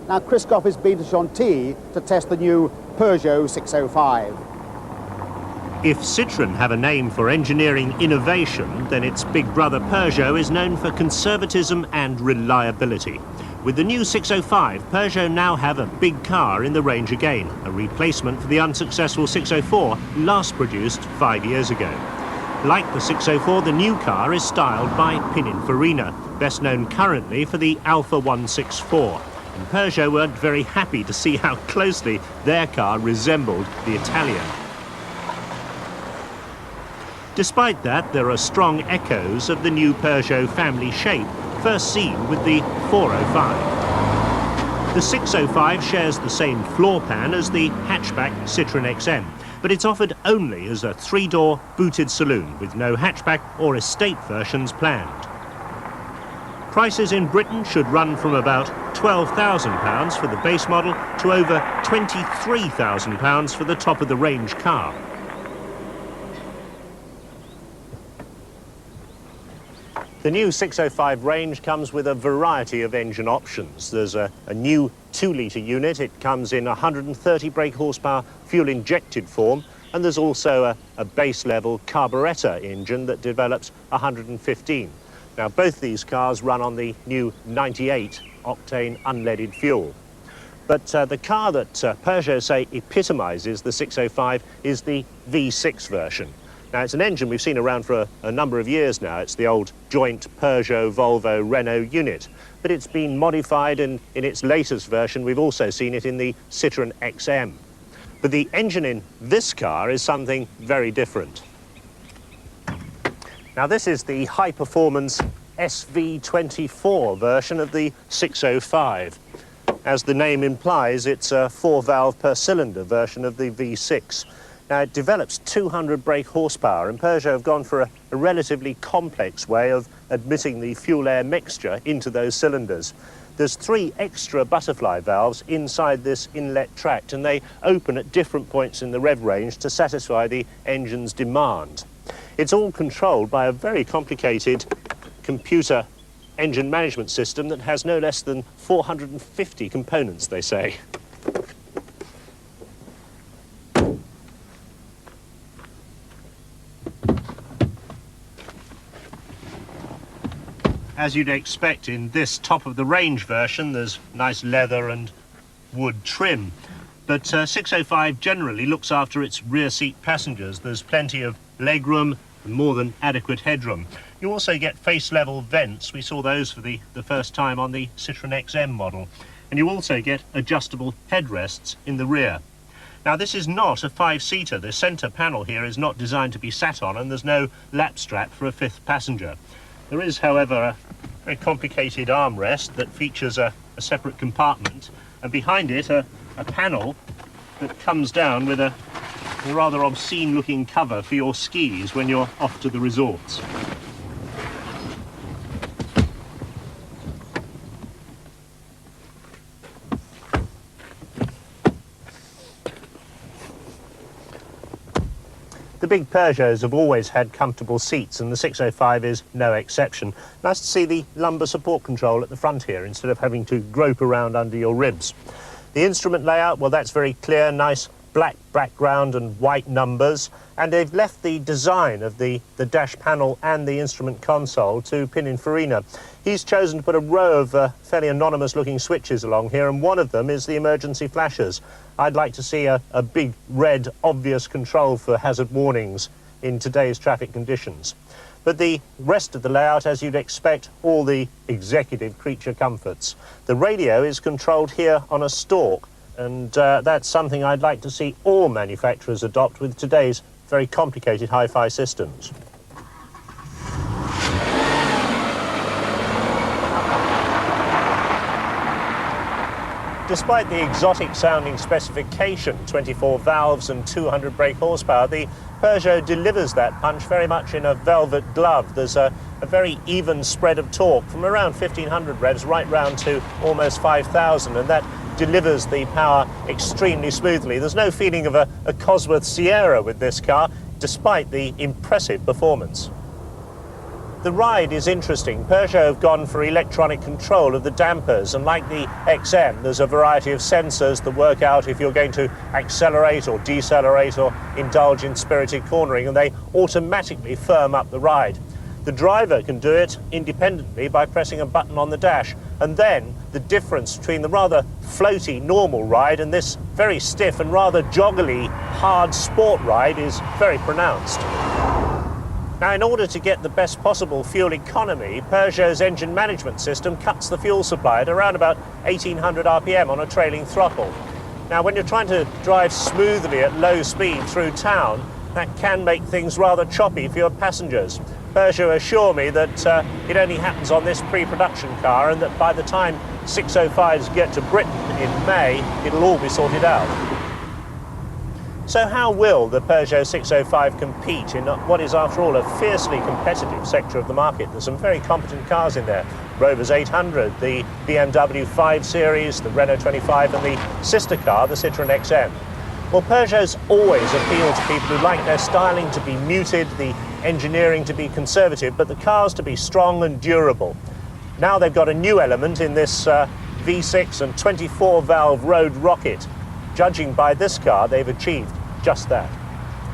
Now, Christophe has been to Chantilly to test the new Peugeot 605. If Citroën have a name for engineering innovation, then its big brother Peugeot is known for conservatism and reliability. With the new 605, Peugeot now have a big car in the range again, a replacement for the unsuccessful 604 last produced 5 years ago. Like the 604, the new car is styled by Pininfarina, best known currently for the Alfa 164. And Peugeot weren't very happy to see how closely their car resembled the Italian. Despite that, there are strong echoes of the new Peugeot family shape, first seen with the 405. The 605 shares the same floor pan as the hatchback Citroën XM, but it's offered only as a three-door booted saloon with no hatchback or estate versions planned. Prices in Britain should run from about £12,000 for the base model to over £23,000 for the top-of-the-range car. The new 605 range comes with a variety of engine options. There's a new 2-litre unit. It comes in 130 brake horsepower fuel-injected form, and there's also a base-level carburettor engine that develops 115. Now, both these cars run on the new 98-octane unleaded fuel. But the car that Peugeot say epitomises the 605 is the V6 version. Now, it's an engine we've seen around for a number of years now. It's the old joint Peugeot-Volvo-Renault unit. But it's been modified, and in its latest version, we've also seen it in the Citroën XM. But the engine in this car is something very different. Now, this is the high-performance SV24 version of the 605. As the name implies, it's a 4-valve per cylinder version of the V6. Now, it develops 200 brake horsepower, and Peugeot have gone for a relatively complex way of admitting the fuel-air mixture into those cylinders. There's 3 extra butterfly valves inside this inlet tract, and they open at different points in the rev range to satisfy the engine's demand. It's all controlled by a very complicated computer engine management system that has no less than 450 components, they say. As you'd expect in this top-of-the-range version, there's nice leather and wood trim. But 605 generally looks after its rear seat passengers. There's plenty of legroom and more than adequate headroom. You also get face-level vents. We saw those for the first time on the Citroën XM model. And you also get adjustable headrests in the rear. Now, this is not a 5-seater. The centre panel here is not designed to be sat on, and there's no lap strap for a 5th passenger. There is, however, a very complicated armrest that features a separate compartment, and behind it a panel that comes down with a rather obscene-looking cover for your skis when you're off to the resorts. The big Peugeots have always had comfortable seats, and the 605 is no exception. Nice to see the lumbar support control at the front here instead of having to grope around under your ribs. The instrument layout, well, that's very clear, nice black background and white numbers, and they've left the design of the dash panel and the instrument console to Pininfarina. He's chosen to put a row of fairly anonymous-looking switches along here, and one of them is the emergency flashers. I'd like to see a big, red, obvious control for hazard warnings in today's traffic conditions. But the rest of the layout, as you'd expect, all the executive creature comforts. The radio is controlled here on a stalk, and that's something I'd like to see all manufacturers adopt with today's very complicated hi-fi systems. Despite the exotic-sounding specification, 24 valves and 200 brake horsepower, the Peugeot delivers that punch very much in a velvet glove. There's a very even spread of torque from around 1,500 revs right round to almost 5,000, and that delivers the power extremely smoothly. There's no feeling of a Cosworth Sierra with this car, despite the impressive performance. The ride is interesting. Peugeot have gone for electronic control of the dampers, and like the XM, there's a variety of sensors that work out if you're going to accelerate or decelerate or indulge in spirited cornering, and they automatically firm up the ride. The driver can do it independently by pressing a button on the dash, and then the difference between the rather floaty normal ride and this very stiff and rather joggly hard sport ride is very pronounced. Now, in order to get the best possible fuel economy, Peugeot's engine management system cuts the fuel supply at around about 1800 RPM on a trailing throttle. Now, when you're trying to drive smoothly at low speed through town, that can make things rather choppy for your passengers. Peugeot assure me that it only happens on this pre-production car, and that by the time 605s get to Britain in May, it'll all be sorted out. So how will the Peugeot 605 compete in what is, after all, a fiercely competitive sector of the market? There's some very competent cars in there. Rover's 800, the BMW 5 Series, the Renault 25, and the sister car, the Citroën XM. Well, Peugeot's always appealed to people who like their styling to be muted, the engineering to be conservative, but the cars to be strong and durable. Now they've got a new element in this V6 and 24-valve road rocket. Judging by this car, they've achieved just that.